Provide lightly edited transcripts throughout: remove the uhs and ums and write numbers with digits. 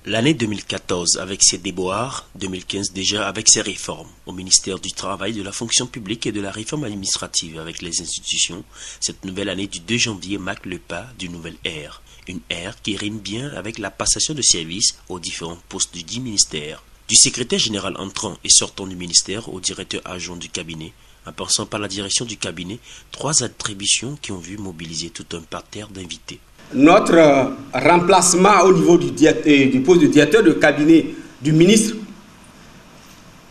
L'année 2014 avec ses déboires, 2015 déjà avec ses réformes. Au ministère du Travail, de la fonction publique et de la réforme administrative avec les institutions, cette nouvelle année du 2 janvier marque le pas d'une nouvelle ère. Une ère qui rime bien avec la passation de services aux différents postes du dit ministère. Du secrétaire général entrant et sortant du ministère au directeur adjoint du cabinet, en passant par la direction du cabinet, 3 attributions qui ont vu mobiliser tout un parterre d'invités. Notre remplacement au niveau du poste de directeur de cabinet du ministre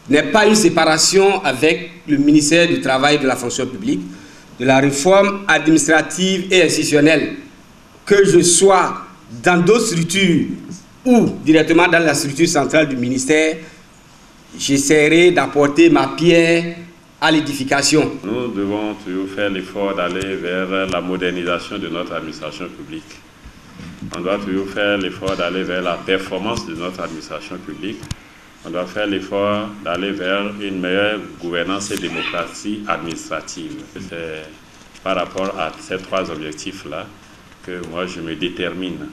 n'est pas une séparation avec le ministère du Travail et de la fonction publique, de la réforme administrative et institutionnelle. Que je sois dans d'autres structures ou directement dans la structure centrale du ministère, j'essaierai d'apporter ma pierre à l'édification. Nous devons toujours faire l'effort d'aller vers la modernisation de notre administration publique. On doit toujours faire l'effort d'aller vers la performance de notre administration publique. On doit faire l'effort d'aller vers une meilleure gouvernance et démocratie administrative. C'est par rapport à ces 3 objectifs-là que moi je me détermine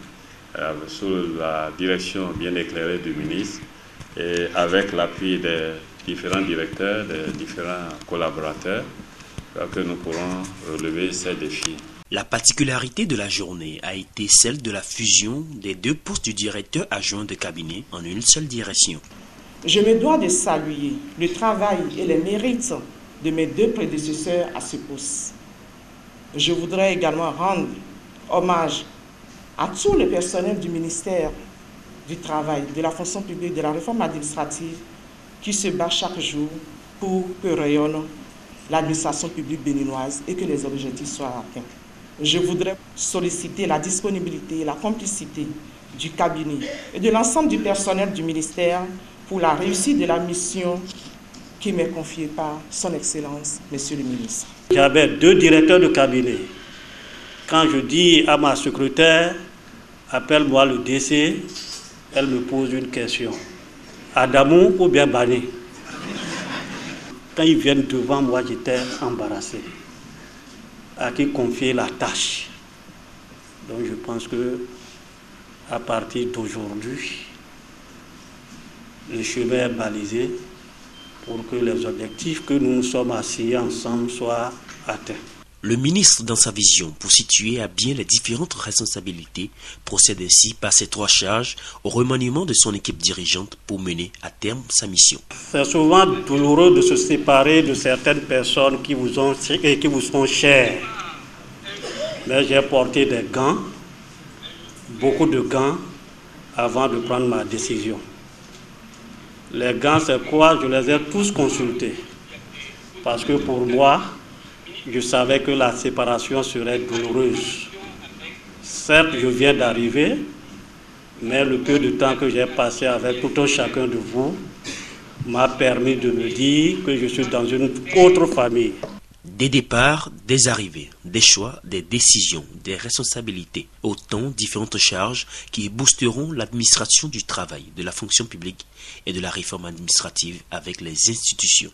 sous la direction bien éclairée du ministre et avec l'appui des différents directeurs, des différents collaborateurs, que nous pourrons relever ces défis. La particularité de la journée a été celle de la fusion des 2 postes du directeur adjoint de cabinet en une seule direction. Je me dois de saluer le travail et les mérites de mes 2 prédécesseurs à ce poste. Je voudrais également rendre hommage à tout le personnel du ministère du Travail, de la fonction publique, de la réforme administrative, qui se bat chaque jour pour que rayonne l'administration publique béninoise et que les objectifs soient atteints. Je voudrais solliciter la disponibilité et la complicité du cabinet et de l'ensemble du personnel du ministère pour la réussite de la mission qui m'est confiée par son Excellence, Monsieur le ministre. J'avais 2 directeurs de cabinet. Quand je dis à ma secrétaire, appelle-moi le DC, elle me pose une question. Adamou ou bien Bané? Quand ils viennent devant moi, j'étais embarrassé. À qui confier la tâche? Donc je pense que à partir d'aujourd'hui, le chemin est balisé pour que les objectifs que nous nous sommes assis ensemble soient atteints. Le ministre, dans sa vision, pour situer à bien les différentes responsabilités, procède ainsi par ces 3 charges au remaniement de son équipe dirigeante pour mener à terme sa mission. C'est souvent douloureux de se séparer de certaines personnes qui vous sont chères. Mais j'ai porté des gants, beaucoup de gants, avant de prendre ma décision. Les gants, c'est quoi? Je les ai tous consultés. Parce que pour moi, je savais que la séparation serait douloureuse. Certes, je viens d'arriver, mais le peu de temps que j'ai passé avec tout un chacun de vous m'a permis de me dire que je suis dans une autre famille. Des départs, des arrivées, des choix, des décisions, des responsabilités, autant différentes charges qui boosteront l'administration du travail, de la fonction publique et de la réforme administrative avec les institutions.